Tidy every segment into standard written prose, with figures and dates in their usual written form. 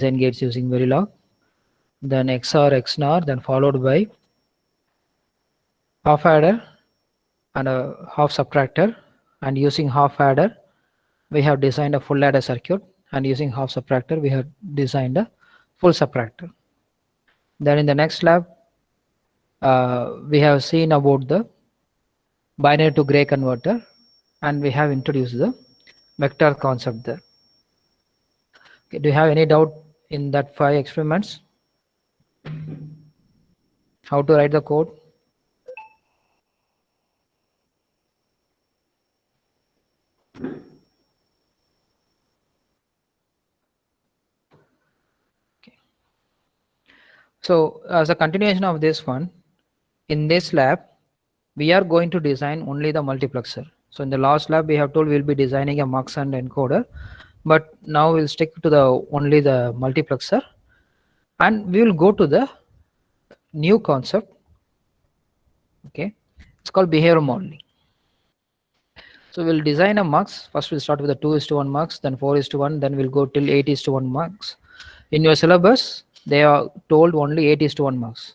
gates using Verilog, then XOR, XNOR, then followed by half adder and a half subtractor, and using half adder we have designed a full adder circuit, and using half subtractor we have designed a full subtractor. Then in the next lab we have seen about the binary to gray converter, and we have introduced the vector concept there. Okay, do you have any doubt in that 5 experiments? How to write the code? Okay. So as a continuation of this one, in this lab we are going to design only the multiplexer. So in the last lab we have told we'll be designing a mux and encoder, but now we'll stick to the only the multiplexer, and we will go to the new concept. Okay, it's called behavior modeling. So we'll design a mux. First we'll start with a 2:1 mux, then 4:1, then we'll go till 8:1 mux. In your syllabus they are told only 8:1 mux.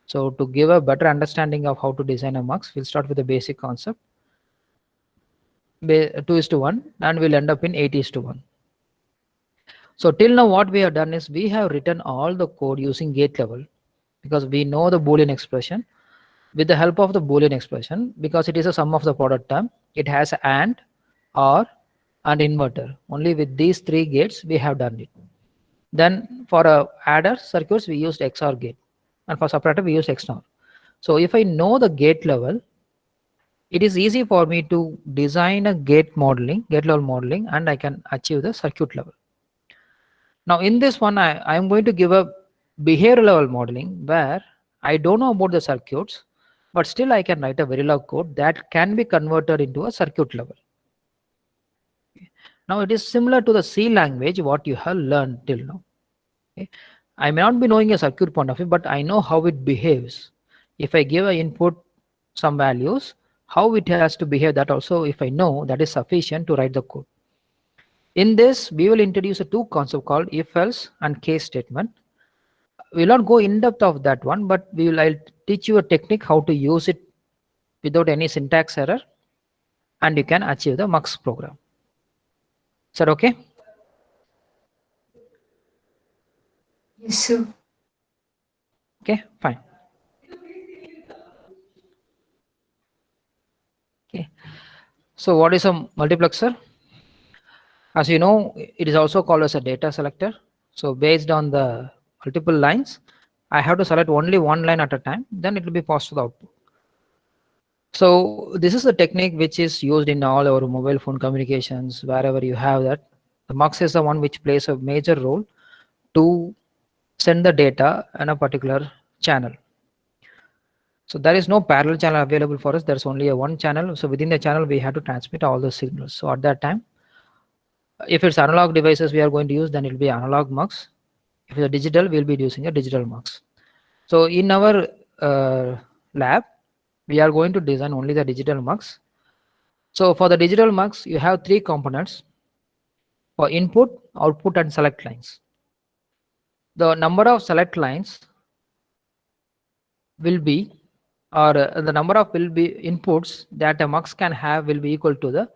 So to give a better understanding of how to design a mux, we'll start with the basic concept 2:1, and we'll end up in 8:1. So till now what we have done is we have written all the code using gate level, because we know the Boolean expression. With the help of the Boolean expression, because it is a sum of the product term, it has AND, OR and inverter. Only with these 3 gates we have done it. Then for a adder circuits we used XOR gate, and for separator we used XNOR. So if I know the gate level, it is easy for me to design a gate level modeling, and I can achieve the circuit level. Now in this one I am going to give a behavior level modeling where I don't know about the circuits, but still I can write a Verilog code that can be converted into a circuit level. Now it is similar to the C language what you have learned till now. Okay. I may not be knowing a circuit point of view, but I know how it behaves. If I give an input some values, how it has to behave, that also if I know, that is sufficient to write the code. In this we will introduce a 2 concept called if else and case statement. We will not go in depth of that one, but I'll teach you a technique how to use it without any syntax error, and you can achieve the mux program. Is that okay? Yes, sir. Okay, fine. Okay, so what is a multiplexer? As you know, it is also called as a data selector. So based on the multiple lines, I have to select only one line at a time, then it will be passed to the output. So this is the technique which is used in all our mobile phone communications, wherever you have that. The mux is the one which plays a major role to send the data in a particular channel. So there is no parallel channel available for us. There's only a one channel. So within the channel, we have to transmit all the signals. So at that time, if it's analog devices we are going to use, then it will be analog mux. If it's a digital, we'll be using a digital mux. So in our lab, we are going to design only the digital mux. So for the digital mux, you have 3 components for input, output, and select lines. The number of select lines will be, or the number of will be inputs that a mux can have will be equal to the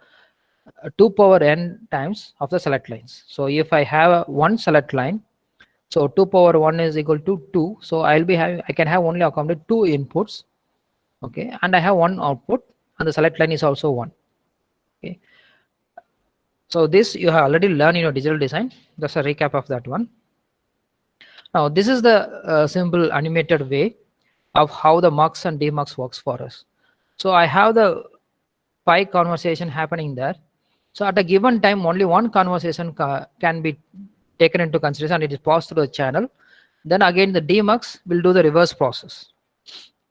2 power n times of the select lines. So if I have one select line, so 2 power 1 is equal to 2. So I can have only accommodate 2 inputs. Okay, and I have one output, and the select line is also 1. Okay, so this you have already learned in your digital design. That's a recap of that one. Now this is the simple animated way of how the mux and demux works for us. So I have the 5 conversation happening there. So at a given time, only one conversation can be taken into consideration, and it is passed through the channel. Then again the demux will do the reverse process.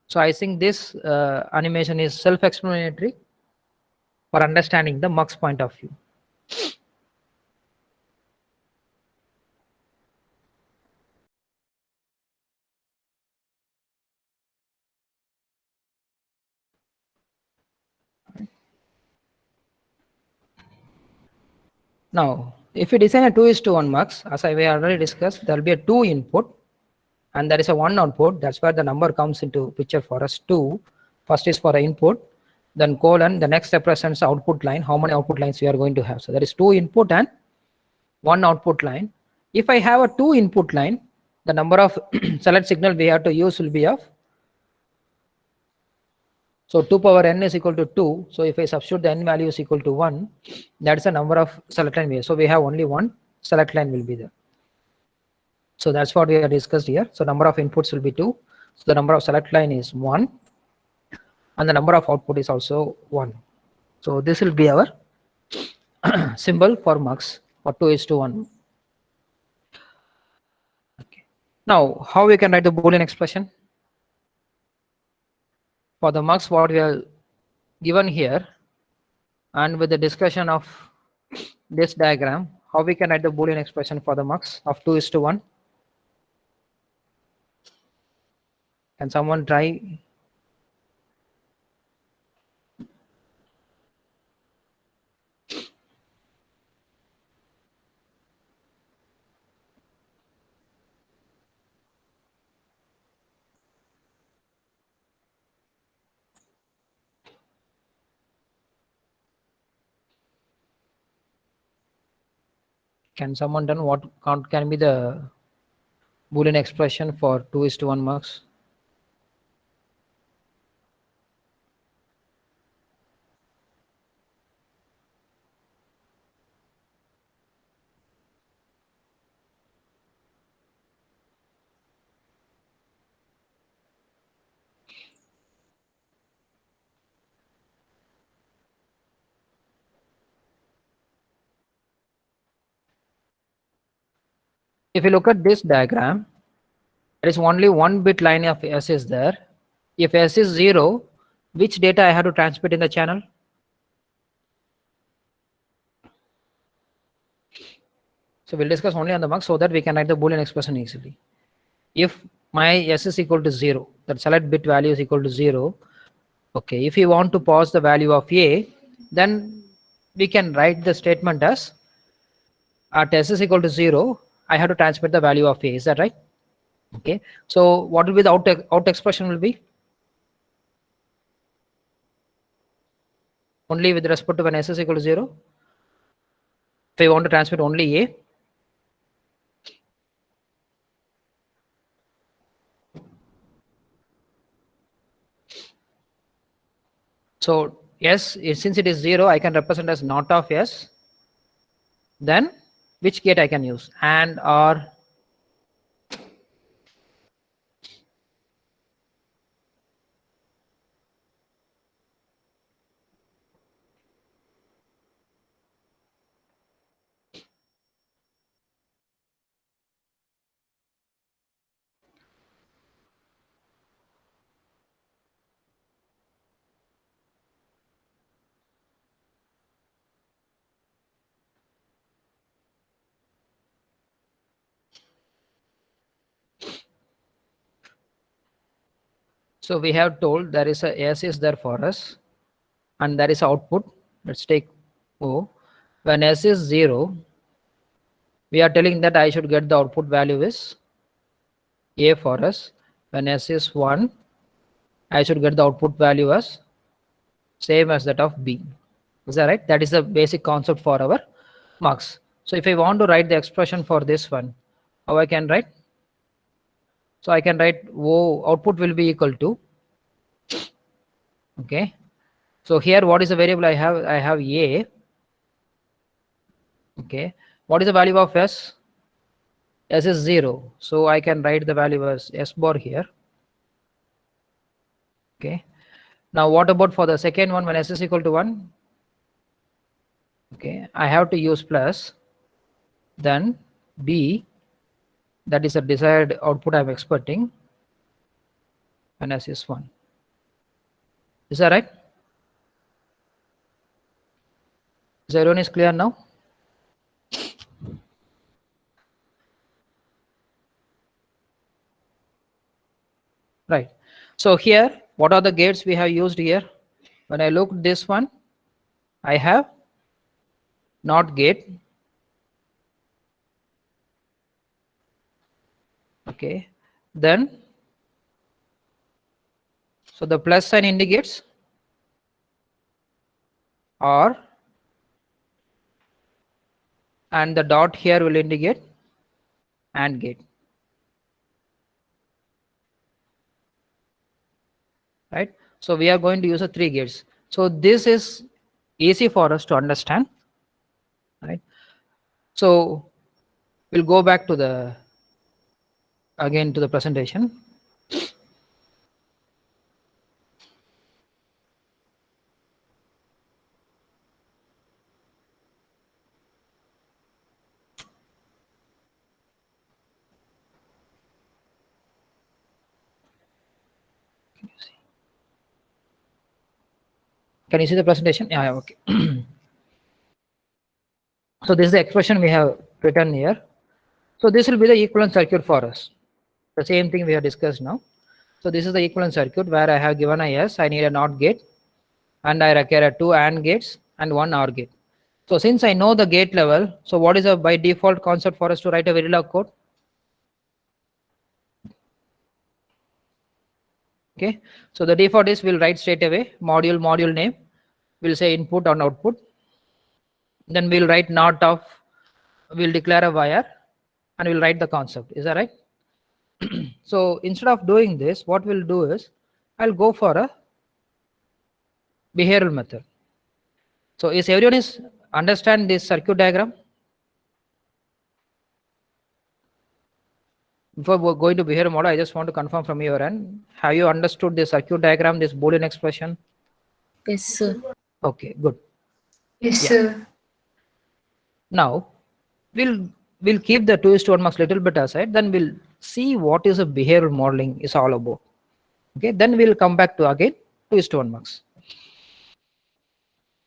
So I think this animation is self-explanatory for understanding the mux point of view. Now if you design a 2:1 mux, as I already discussed, there will be a 2 input and there is a 1 output. That's where the number comes into picture for us. 2 first is for the input, then colon, the next represents the output line, how many output lines we are going to have. So there is 2 input and 1 output line. If I have a 2 input line, the number of select signal we have to use will be of, so 2 power n is equal to 2. So if I substitute the n value is equal to 1, that's the number of select line we have. So we have only one select line will be there. So that's what we have discussed here. So number of inputs will be 2. So the number of select line is 1 and the number of output is also 1. So this will be our symbol for mux for 2:1. Okay. Now how we can write the Boolean expression? For the mux what we are given here and with the discussion of this diagram, how we can write the Boolean expression for the mux of 2:1? Can someone try? Can someone done what can be the Boolean expression for 2:1 mux? If you look at this diagram, there is only one bit line of S is there. If S is 0, which data I have to transmit in the channel? So we'll discuss only on the mux so that we can write the Boolean expression easily. If my S is equal to 0, that select bit value is equal to 0. Okay, if you want to pause the value of A, then we can write the statement as at S is equal to 0, I have to transmit the value of A. Is that right? Okay. So what will be the out expression will be? Only with respect to when S is equal to 0. If I want to transmit only A, so S, since it is 0, I can represent as not of S. Then which gate I can use? And or. So we have told there is a S is there for us and there is output. Let's take O. When S is 0, we are telling that I should get the output value is A for us. When S is 1, I should get the output value as same as that of B. Is that right? That is the basic concept for our mux. So if I want to write the expression for this one, how I can write? So I can write O output will be equal to, okay. So here what is the variable I have? I have A. Okay. What is the value of S? S is 0. So I can write the value as S bar here. Okay. Now what about for the second one when S is equal to 1? Okay. I have to use plus. Then B, that is the desired output I'm expecting when S is 1. Is that right? Is everyone is clear now? Right. So here, what are the gates we have used here? When I look this one, I have NOT gate. Okay, then so the plus sign indicates OR, and the dot here will indicate AND gate, right? So we are going to use a 3 gates. So this is easy for us to understand, right? So we'll go back to the again to the presentation. Can you see the presentation? Yeah, okay. So this is the expression we have written here. So this will be the equivalent circuit for us. The same thing we have discussed now. So this is the equivalent circuit where I have given a yes, I need a NOT gate, and I require 2 AND gates and 1 OR gate. So since I know the gate level, so what is a by default concept for us to write a Verilog code? Okay, so the default is we'll write straight away module name, we'll say input and output, then we'll write NOT of, we'll declare a wire, and we'll write the concept. Is that right? So instead of doing this, what we'll do is I'll go for a behavioral method. So is everyone is understand this circuit diagram? Before going to behavioral model, I just want to confirm from your end. Have you understood the circuit diagram, this Boolean expression? Yes, sir. Okay, good. Yes, Yeah. sir. Now we'll keep the 2:1 marks little bit aside. Then we'll see what is a behavioral modeling is all about. Okay, then we'll come back to again 2:1 marks.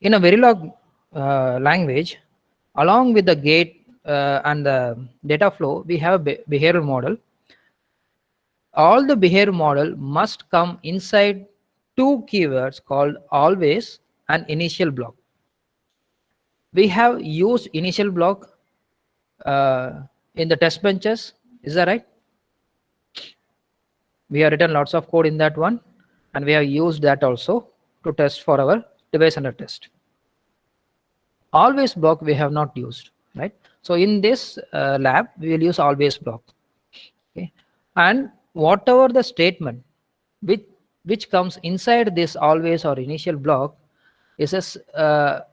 In a Verilog language, along with the gate and the data flow, we have a behavioral model. All the behavior model must come inside 2 keywords called always and initial block. We have used initial block in the test benches. Is that right? We have written lots of code in that one, and we have used that also to test for our device under test. Always block we have not used, right? So in this lab, we will use always block. Okay, and whatever the statement which comes inside this always or initial block is a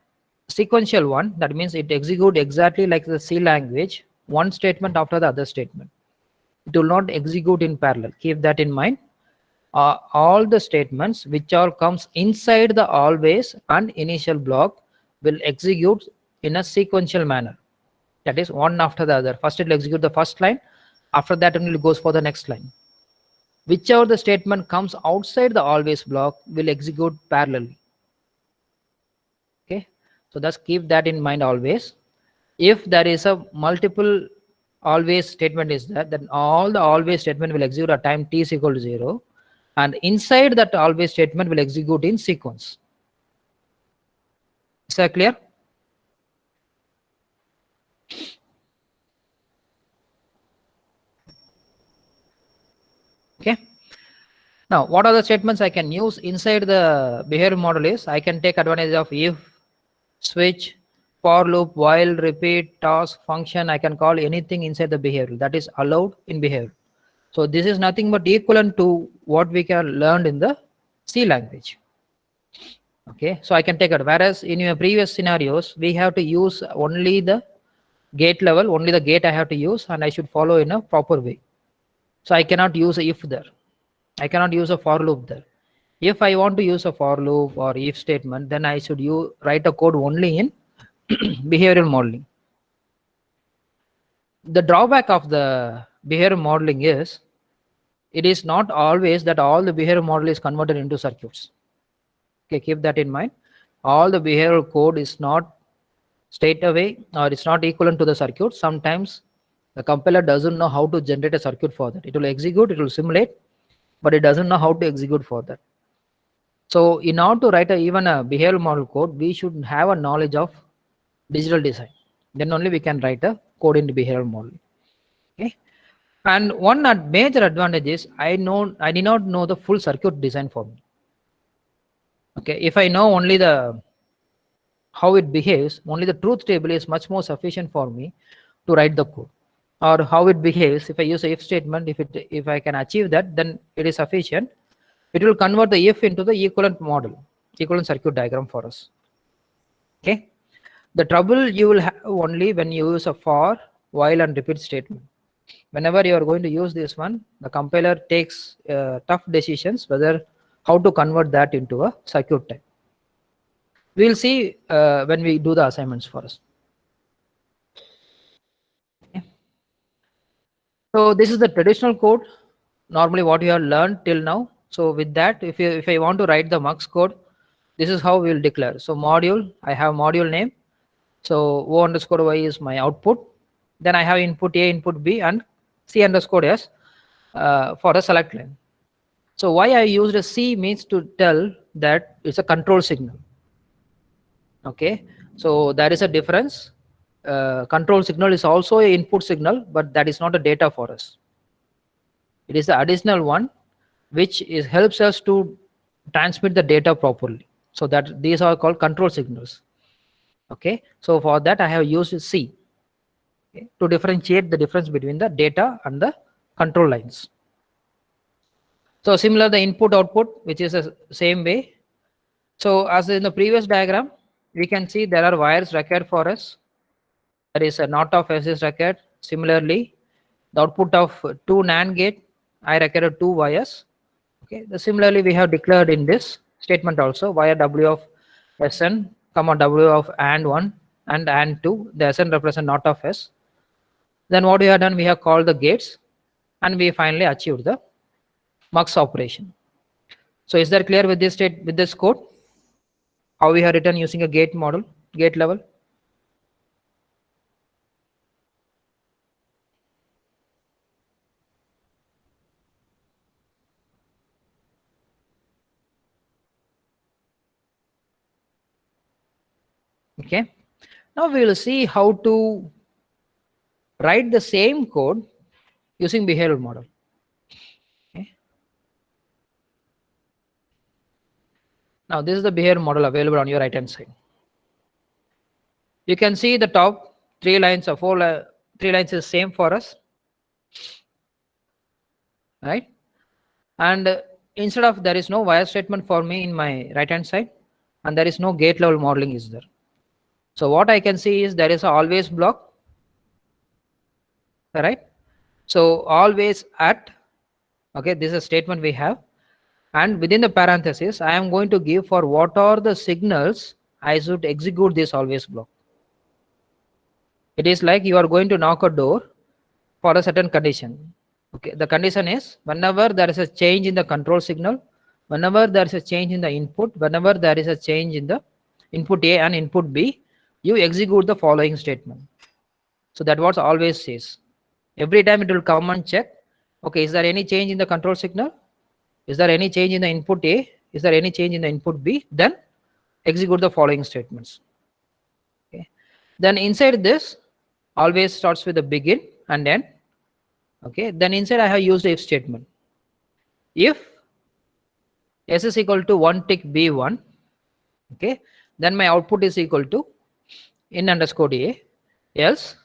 sequential one. That means it executes exactly like the C language, one statement after the other statement. It will not execute in parallel. Keep that in mind. All the statements which all comes inside the always and initial block will execute in a sequential manner. That is one after the other. First it will execute the first line. After that only it goes for the next line. Whichever the statement comes outside the always block will execute parallelly. Okay, so just keep that in mind always. If there is a multiple always statement is there, then all the always statement will execute at time t is equal to 0, and inside that always statement will execute in sequence. Is that clear? Okay. Now, what are the statements I can use inside the behavior model is I can take advantage of if, switch, for loop, while, repeat, task, function. I can call anything inside the behavior that is allowed in behavior. So this is nothing but equivalent to what we can learn in the C language. Okay, so I can take it. Whereas in your previous scenarios, we have to use only the gate level, only the gate I have to use, and I should follow in a proper way. So I cannot use a if there. I cannot use a for loop there. If I want to use a for loop or if statement, then I should write a code only in behavioral modeling. The drawback of the behavioral modeling is it is not always that all the behavioral model is converted into circuits. Okay, keep that in mind. All the behavioral code is not straight away or it's not equivalent to the circuit. Sometimes the compiler doesn't know how to generate a circuit for that. It will execute, it will simulate, but it doesn't know how to execute for that. So in order to write even a behavioral model code, we should have a knowledge of digital design. Then only we can write a code in the behavioral model. Okay, And one major advantage is I did not know the full circuit design for me. Okay, if I know only the how it behaves, only the truth table is much more sufficient for me to write the code. Or how it behaves, if I use a if statement, if I can achieve that, then it is sufficient. It will convert the if into the equivalent model, equivalent circuit diagram for us. Okay. The trouble you will have only when you use a for, while, and repeat statement. Whenever you are going to use this one, the compiler takes tough decisions whether how to convert that into a circuit type. We will see when we do the assignments for us. Okay. So this is the traditional code, normally what you have learned till now. So with that, if I want to write the mux code, this is how we will declare. So module, I have module name. So O underscore Y is my output. Then I have input A, input B, and C underscore S for a select line. So why I used a C means to tell that it's a control signal. Okay, so there is a difference. Control signal is also an input signal, but that is not a data for us. It is the additional one which helps us to transmit the data properly. So that these are called control signals. Okay, so for that I have used C, okay, to differentiate the difference between the data and the control lines. So similar the input output, which is the same way. So as in the previous diagram, we can see there are wires required for us. There is a NOT of S is required. Similarly, the output of 2 NAND gate, I required 2 wires. Okay. Similarly, we have declared in this statement also wire W of Sn, comma W of AND1 and AND2. The Sn represent NOT of S. Then what we have done, we have called the gates, and we finally achieved the mux operation. So is that clear with this code? How we have written using a gate model, gate level? Okay. Now we will see how to write the same code using behavioral model. Okay. Now this is the behavioral model available on your right hand side. You can see the top 3 lines or 3 lines is same for us, right? And instead of there is no wire statement for me in my right hand side, and there is no gate level modeling is there. So what I can see is there is a always block, right? So always at, okay, this is a statement we have, and within the parenthesis I am going to give for what are the signals I should execute this always block. It is like you are going to knock a door for a certain condition. Okay, the condition is whenever there is a change in the control signal, whenever there is a change in the input, whenever there is a change in the input A and input B, you execute the following statement. So that what always says. Every time it will come and check, okay, is there any change in the control signal? Is there any change in the input A? Is there any change in the input B? Then execute the following statements. Okay. Then inside this, always starts with the begin and end. Okay. Then inside I have used if statement. If S is equal to 1 tick B1, okay, then my output is equal to in underscore A. Else,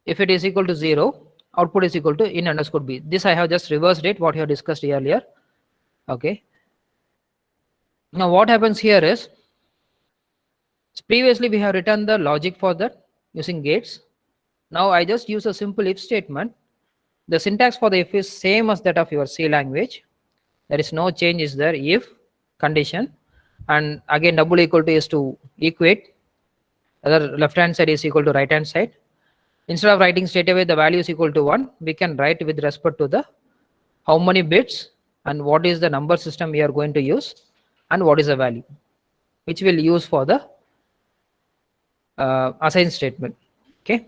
if it is equal to 0, output is equal to in underscore B. This I have just reversed it, what you have discussed earlier. Okay. Now what happens here is, previously we have written the logic for that using gates. Now I just use a simple if statement. The syntax for the if is same as that of your C language. There is no change is there, if condition, and again double equal to is to equate. Other left hand side is equal to right hand side. Instead of writing straight away the value is equal to 1, we can write with respect to the how many bits and what is the number system we are going to use and what is the value, which we'll use for the assign statement. Okay.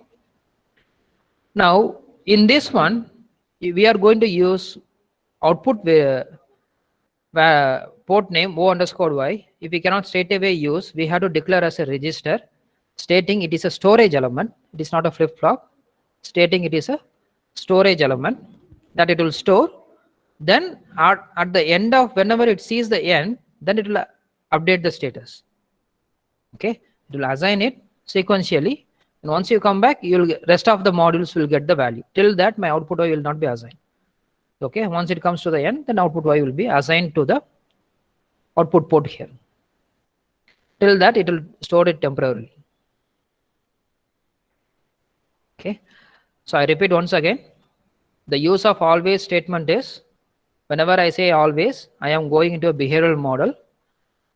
Now in this one, we are going to use output port name O underscore Y. If we cannot straight away use, we have to declare as a register stating it is a storage element. It is not a flip-flop, stating it is a storage element that it will store. Then at the end of whenever it sees the end, then it will update the status. Okay, it will assign it sequentially, and once you come back, you'll get, rest of the modules will get the value. Till that, my output y will not be assigned. Okay, once it comes to the end, then output y will be assigned to the output port here. Till that, it will store it temporarily. Okay, so I repeat once again, the use of always statement is, whenever I say always, I am going into a behavioral model,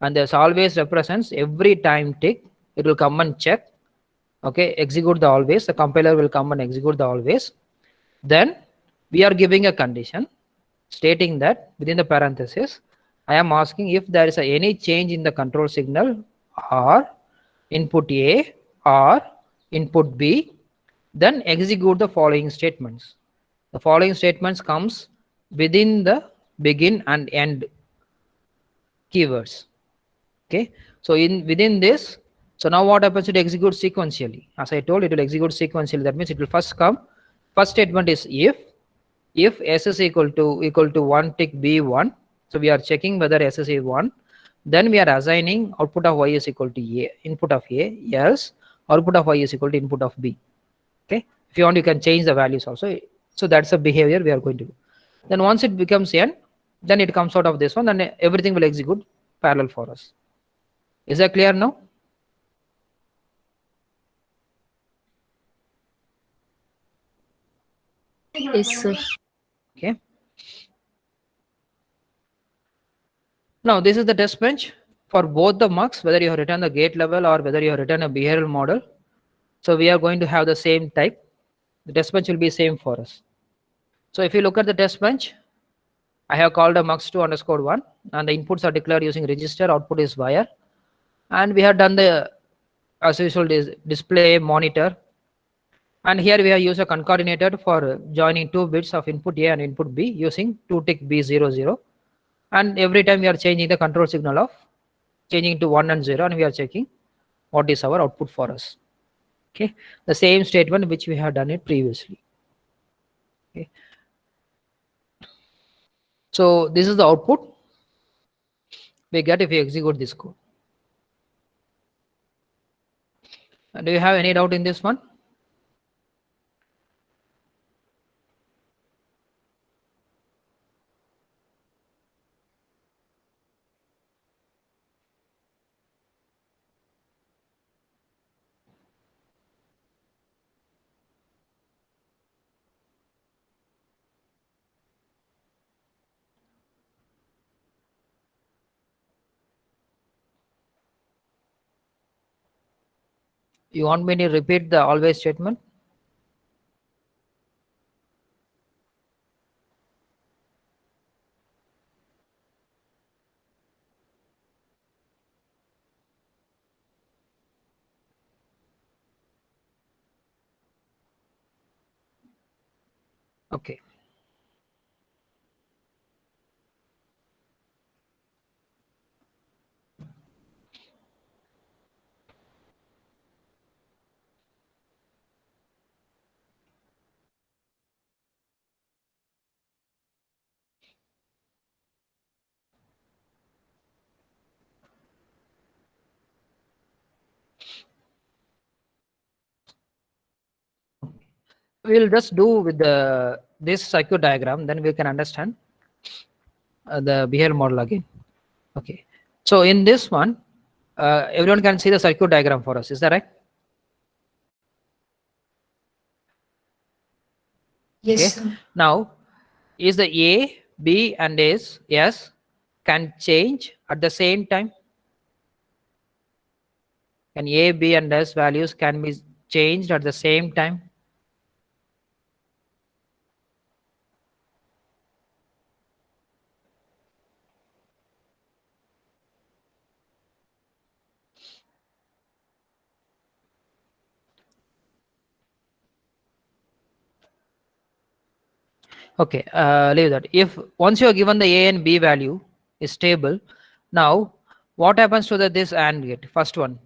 and this always represents every time tick, it will come and check. Okay, execute the always, the compiler will come and execute the always. Then we are giving a condition stating that within the parenthesis, I am asking if there is any change in the control signal or input A or input B, then execute the following statements. The following statements comes within the begin and end keywords. Okay, so within this, so now what happens, it executes sequentially. As I told, it will execute sequentially. That means it will first come, first statement is if s is equal to 1 tick b1, so we are checking whether s is 1, then we are assigning output of y is equal to a, input of a, else output of y is equal to input of b. Okay, if you want, you can change the values also. So that's the behavior we are going to do. Then once it becomes n, then it comes out of this one, and everything will execute parallel for us. Is that clear now? Yes, sir. Okay. Now this is the test bench for both the mux, whether you have written the gate level or whether you have written a behavioral model. So we are going to have the same type. The test bench will be same for us. So if you look at the test bench, I have called a mux2_1, and the inputs are declared using register, output is wire, and we have done the as usual display monitor, and here we have used a concatenator for joining 2 bits of input A and input B using 2-tick B00, and every time we are changing the control signal of changing to 1 and 0, and we are checking what is our output for us. Okay, the same statement which we have done it previously. Okay, so this is the output we get if we execute this code. Do you have any doubt in this one? You want me to repeat the always statement? Okay. We'll just do with this circuit diagram, then we can understand the behavior model again. Okay, so in this one, everyone can see the circuit diagram for us. Is that right? Yes, Okay. sir. Now, is the A, B, and S can change at the same time? Can A, B, and S values can be changed at the same time? Okay, leave that. If once you are given the A and B value is stable, now what happens to this AND gate? First one,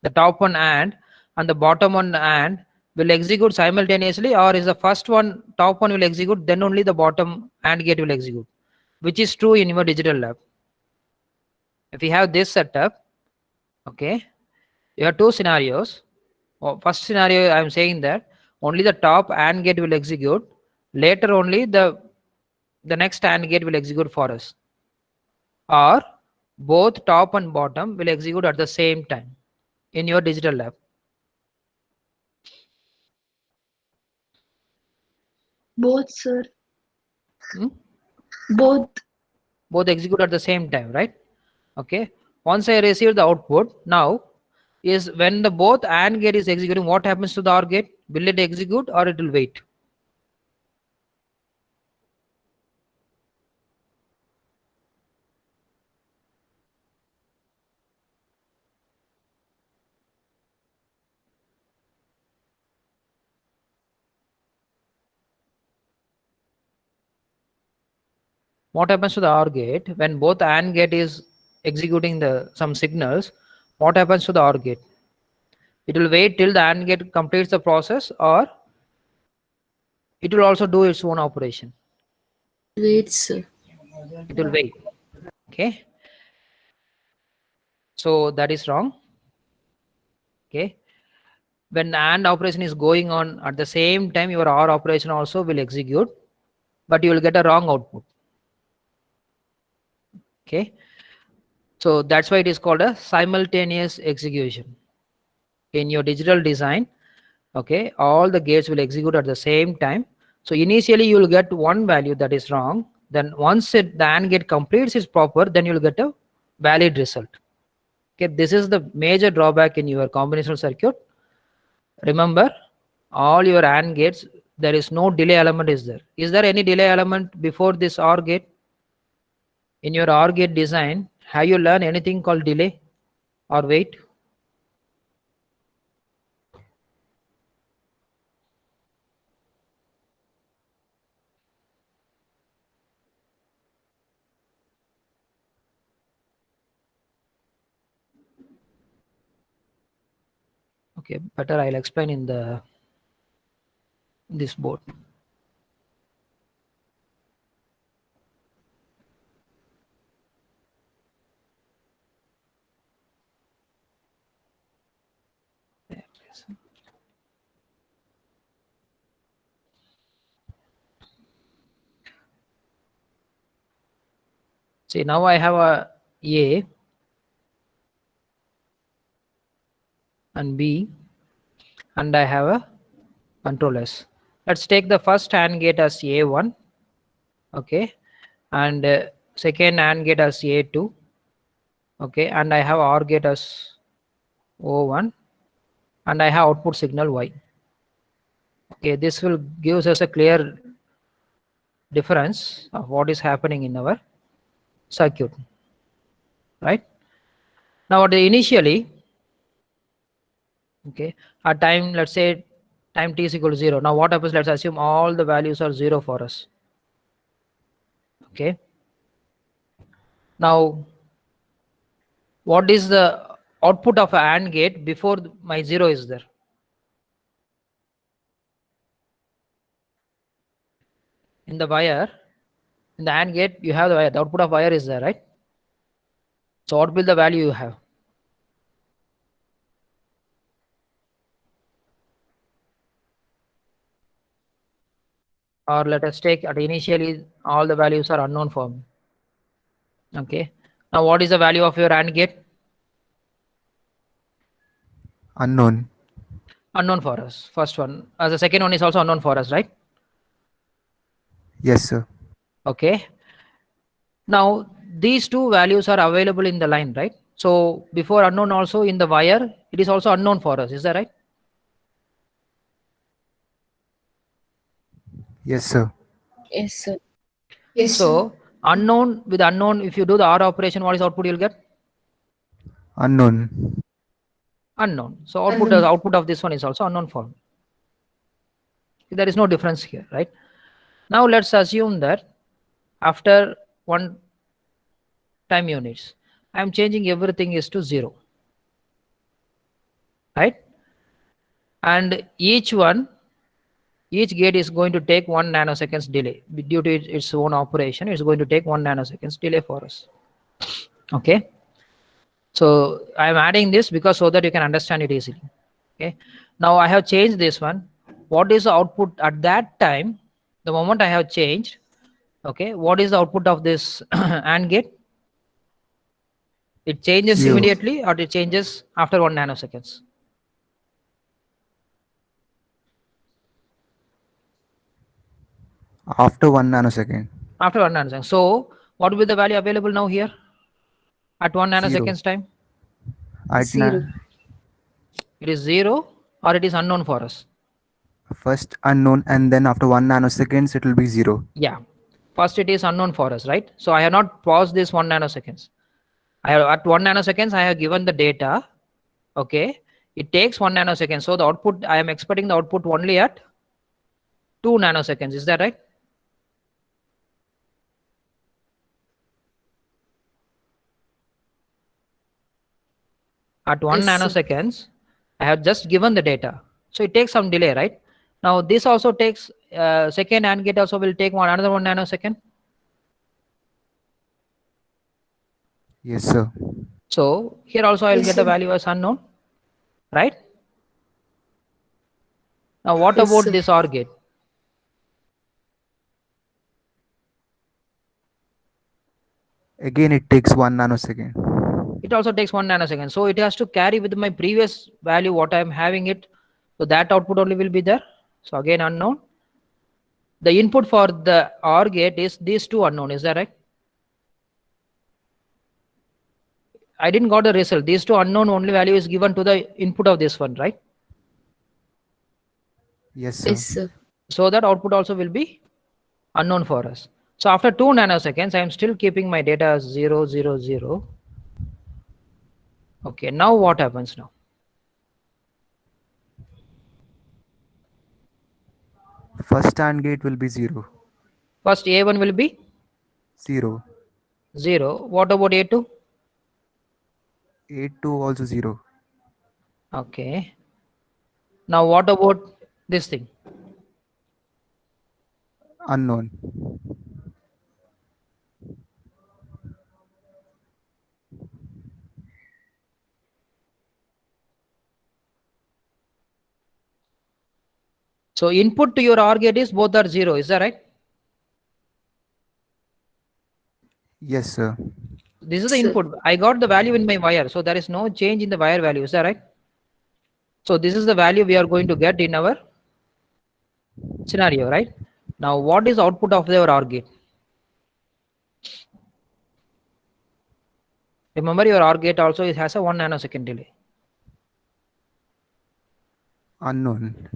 the top one AND and the bottom one AND, will execute simultaneously, or is the first one, top one will execute, then only the bottom AND gate will execute, which is true in your digital lab. If you have this setup, okay, you have two scenarios. First scenario, I'm saying that only the top AND gate will execute. Later only the next AND gate will execute for us. Or both top and bottom will execute at the same time in your digital lab. Both, sir. Hmm? Both. Both execute at the same time, right? Okay. Once I receive the output, now is when the both AND gate is executing, what happens to the OR gate? Will it execute or it will wait? What happens to the OR gate when both AND gate is executing the some signals? What happens to the OR gate? It will wait till the AND gate completes the process, or it will also do its own operation. Wait, sir. It will wait. Okay. So that is wrong. Okay. When the AND operation is going on at the same time, your OR operation also will execute, but you will get a wrong output. Okay. So that's why it is called a simultaneous execution. In your digital design, okay, all the gates will execute at the same time. So initially you will get one value that is wrong. Then once the AND gate completes its proper, then you will get a valid result. Okay, this is the major drawback in your combinational circuit. Remember, all your AND gates, there is no delay element is there. Is there any delay element before this OR gate? In your OR gate design, have you learned anything called delay or wait? Okay, better I'll explain in this board. See, now I have a and B, and I have a control S. Let's take the first AND gate as A1, okay, and second AND gate as A2, okay, and I have OR gate as O1, and I have output signal Y. Okay, this will give us a clear difference of what is happening in our circuit, right? Now, initially, okay, at time, let's say time t is equal to 0. Now, what happens? Let's assume all the values are 0 for us. Okay. Now, what is the output of an AND gate before my 0 is there? In the wire, in the AND gate, you have the wire. The output of wire is there, right? So what will the value you have? Or let us take at initially all the values are unknown for me. Okay. Now what is the value of your AND gate? Unknown. Unknown for us. First one. As the second one is also unknown for us, right? Yes, sir. Okay. Now these two values are available in the line, right? So before unknown also in the wire, it is also unknown for us. Is that right? Yes, sir. Yes, sir. Yes, sir. So unknown with unknown, if you do the OR operation, what is output you'll get? Unknown. Unknown. So Unknown. output of this one is also unknown for me. There is no difference here, right? Now let's assume that after one time units, I'm changing everything is to 0, right? and each gate is going to take 1 nanoseconds delay due to its own operation. It's going to take 1 nanoseconds delay for us. Okay, so I'm adding this because so that you can understand it easily. Okay, now I have changed this one. What is the output at that time? The moment I have changed, okay, what is the output of this AND gate? It changes Zero. immediately or it changes after 1 nanoseconds? After 1 nanosecond. After 1 nanosecond. So what will be the value available now here at 1 Zero. nanoseconds time? At Zero. It is 0 or it is unknown for us? first unknown, and then after 1 nanoseconds it will be 0. Yeah, first it is unknown for us, right? So I have not paused this 1 nanoseconds. I have at 1 nanoseconds I have given the data. Okay, it takes 1 nanosecond. So the output, I am expecting the output only at 2 nanoseconds. Is that right? At 1 Yes, sir. nanoseconds, I have just given the data. So it takes some delay, right? Now this also takes second AND gate also will take another 1 nanosecond. Yes, sir. So here also I will Yes, get the sir. value as unknown, right? Now what Yes, about sir. this OR gate? Again it takes 1 nanosecond. It also takes 1 nanosecond. So it has to carry with my previous value what I am having it. So that output only will be there. So again unknown. The input for the OR gate is these two unknown. Is that right? I didn't got the result. These two unknown only value is given to the input of this one, right? Yes, sir. Yes, sir. So that output also will be unknown for us. So after 2 nanoseconds, I am still keeping my data as 0, 0, 0. Okay, now what happens now? First AND gate will be 0. First A1 will be 0. 0. What about A2? A2 also 0. Okay. Now what about this thing? Unknown. So input to your OR gate is both are 0. Is that right? Yes, sir. This is the Sir. input. I got the value in my wire. So there is no change in the wire value. Is that right? So this is the value we are going to get in our scenario, right? Now what is output of your OR gate? Remember your OR gate also it has a 1 nanosecond delay. Unknown.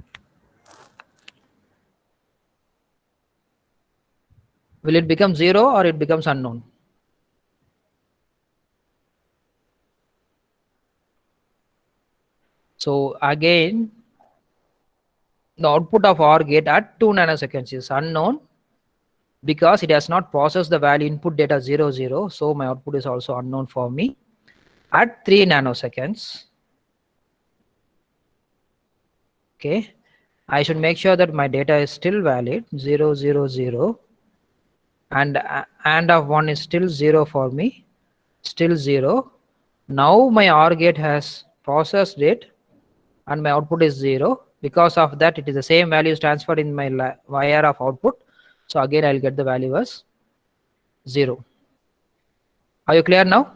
Will it become 0 or it becomes unknown? So again, the output of OR gate at 2 nanoseconds is unknown because it has not processed the value input data 0, 0. So my output is also unknown for me. At 3 nanoseconds, okay, I should make sure that my data is still valid 0, 0, 0, and AND of 1 is still 0 for me, still 0. Now my OR gate has processed it and my output is 0. Because of that, it is the same values transferred in my wire of output. So again, I'll get the value as 0. Are you clear now?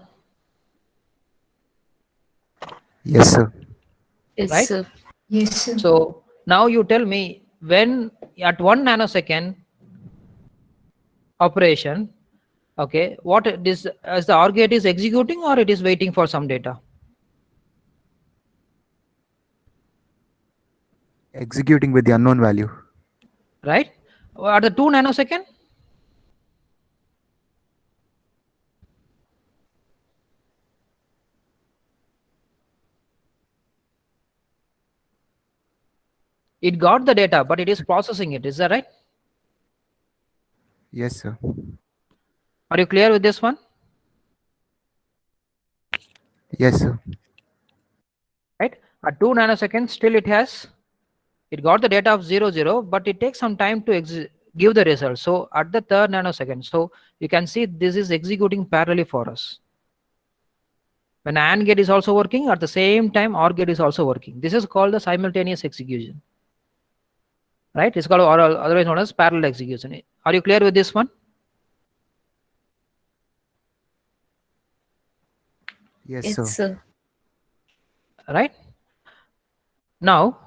Yes, sir. Yes, Right? sir. Yes, sir. So now you tell me when at 1 nanosecond operation, okay, what this as the OR gate is executing or it is waiting for some data? Executing with the unknown value. Right? At the 2 nanosecond, it got the data, but it is processing it. Is that right? Yes, sir. Are you clear with this one? Yes, sir. Right? At 2 nanoseconds, still it has It got the data of 0, 0, but it takes some time to give the result. So at the third nanosecond, so you can see this is executing parallelly for us. When AND gate is also working, at the same time OR gate is also working. This is called the simultaneous execution. Right? It's called, or otherwise known as parallel execution. Are you clear with this one? Yes, Yes, sir. sir. Right? Now,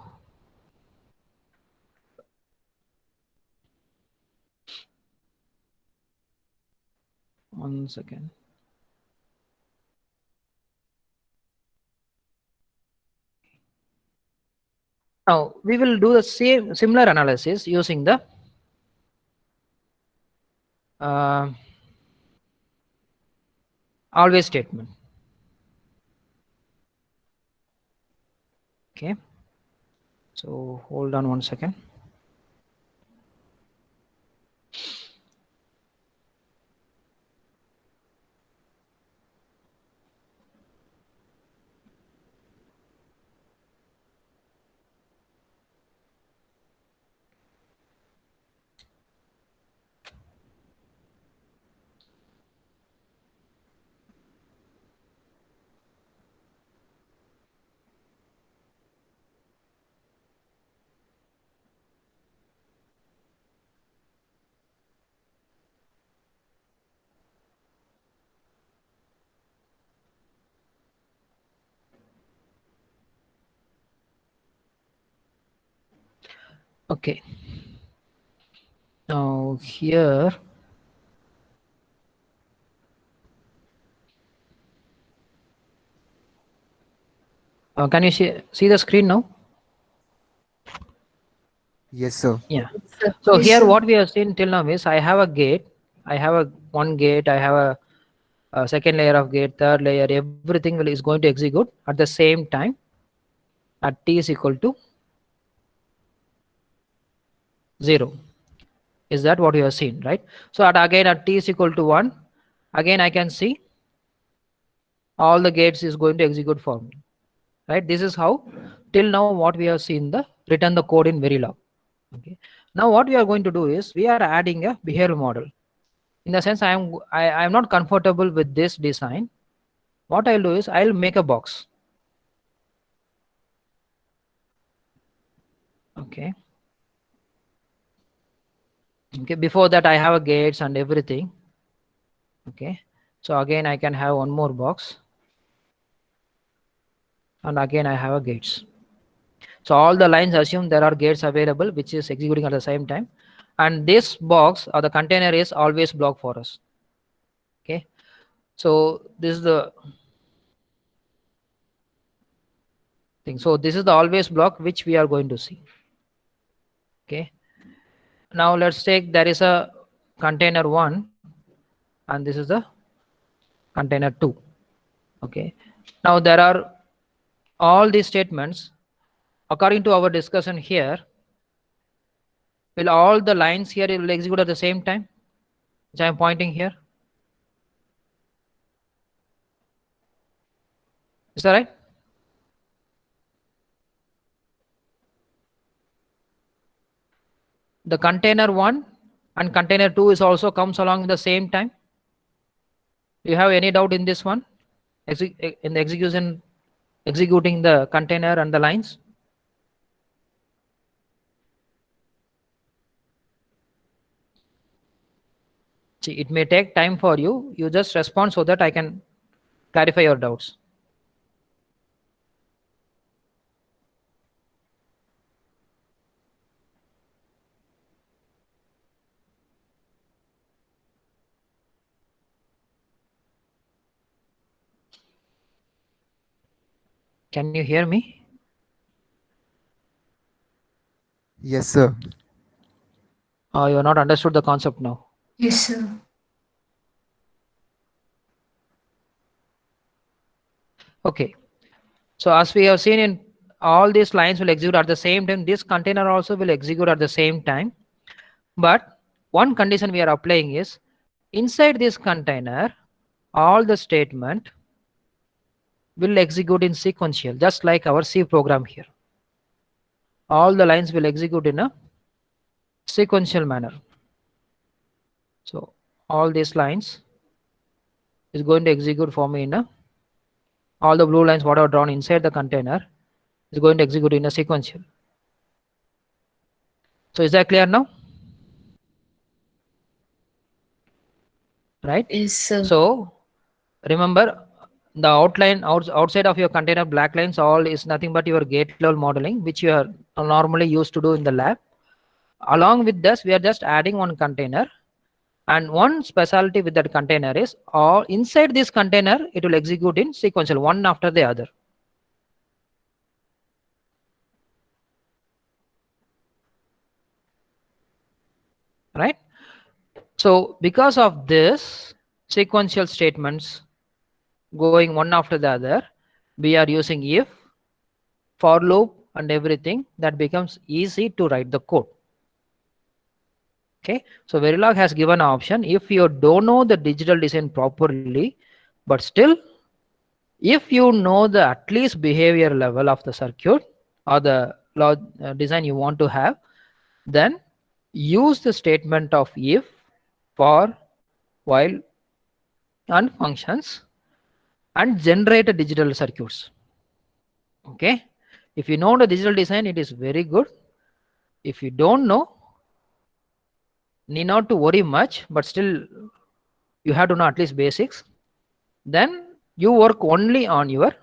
one second. Now we will do the same similar analysis using the always statement. Okay. So hold on one second. Okay. Now here, can you see the screen now? Yes, sir. Yeah. Yes, sir. So Yes, here sir. what we have seen till now is I have a gate, I have a one gate, I have a second layer of gate, third layer, everything is going to execute at the same time at t is equal to 0. Is that what you have seen, right? So again at t is equal to 1, again I can see all the gates is going to execute for me, right? This is how till now what we have seen the written the code in Verilog. Okay. Now what we are going to do is we are adding a behavioral model. In the sense I am not comfortable with this design. What I'll do is I'll make a box. Okay. Okay. Before that I have a gates and everything. Okay. So again I can have one more box. And again I have a gates. So all the lines assume there are gates available which is executing at the same time, and this box or the container is always blocked for us. Okay, so this is the thing. So this is the always block which we are going to see. Okay, now let's take there is a container 1 and this is the container 2. Okay, now there are all these statements according to our discussion here. Will all the lines here will execute at the same time, which I am pointing here? Is that right? The container 1 and container 2 is also comes along at the same time. Do you have any doubt in this one? In the execution, executing the container and the lines? See, it may take time for you. You just respond so that I can clarify your doubts. Can you hear me? Yes, sir. You have not understood the concept now. Yes, sir. Okay. So as we have seen in all these lines will execute at the same time. This container also will execute at the same time. But one condition we are applying is inside this container, all the statement will execute in sequential, just like our C program here. all the lines will execute in a sequential manner. So all these lines is going to execute for me in a, all the blue lines what are drawn inside the container is going to execute in a sequential. So is that clear now? Right? Yes, sir. So remember, the outline outside of your container black lines all is nothing but your gate level modeling, which you are normally used to do in the lab. Along with this, we are just adding one container, and one specialty with that container is all inside this container it will execute in sequential, one after the other. Right? So because of this sequential statements going one after the other, we are using if, for loop and everything, that becomes easy to write the code. Okay, so Verilog has given an option if you don't know the digital design properly, but still if you know the at least behavior level of the circuit or the design you want to have, then use the statement of if, for, while and functions and generate a digital circuits. Okay, if you know the digital design, it is very good. If you don't know, need not to worry much, but still you have to know at least basics. Then you work only on your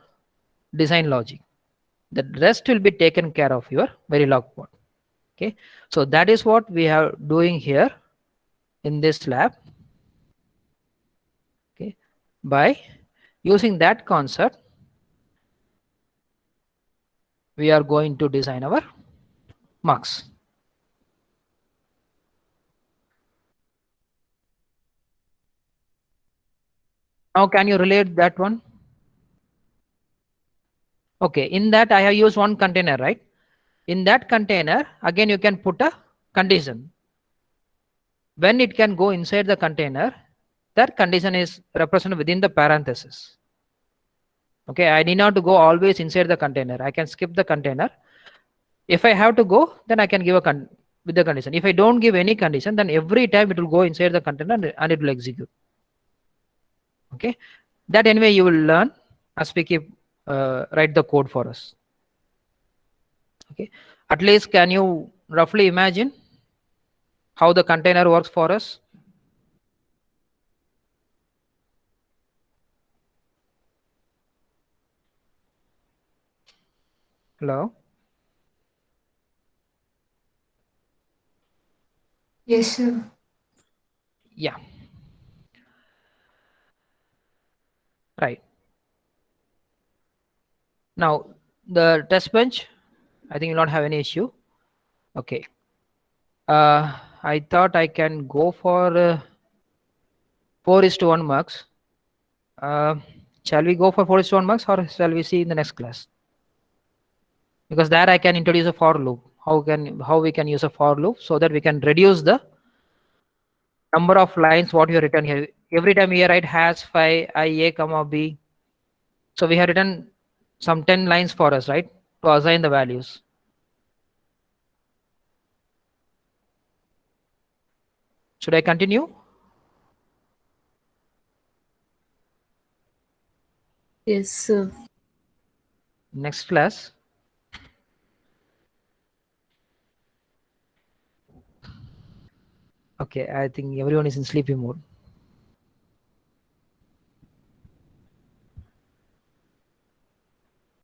design logic. The rest will be taken care of your Verilog code. Okay, so that is what we are doing here in this lab. Okay, by using that concept, we are going to design our mux. Now can you relate that one? Okay, in that I have used one container, right? In that container, again you can put a condition. When it can go inside the container, that condition is represented within the parenthesis. Okay, I need not to go always inside the container. I can skip the container. If I have to go, then I can give a with the condition. If I don't give any condition, then every time it will go inside the container and it will execute. Okay, that anyway you will learn as we keep write the code for us. Okay, at least can you roughly imagine how the container works for us? Hello? Yes, sir. Yeah. Right. Now the test bench, I think you'll not have any issue. Okay. I thought I can go for 4:1 mux. Shall we go for 4:1 mux or shall we see in the next class? Because there I can introduce a for loop. How we can use a for loop so that we can reduce the number of lines what you have written here. Every time we write hash phi I a comma b. So we have written some 10 lines for us, right? To assign the values. Should I continue? Yes, sir. Next class. Okay, I think everyone is in sleepy mode.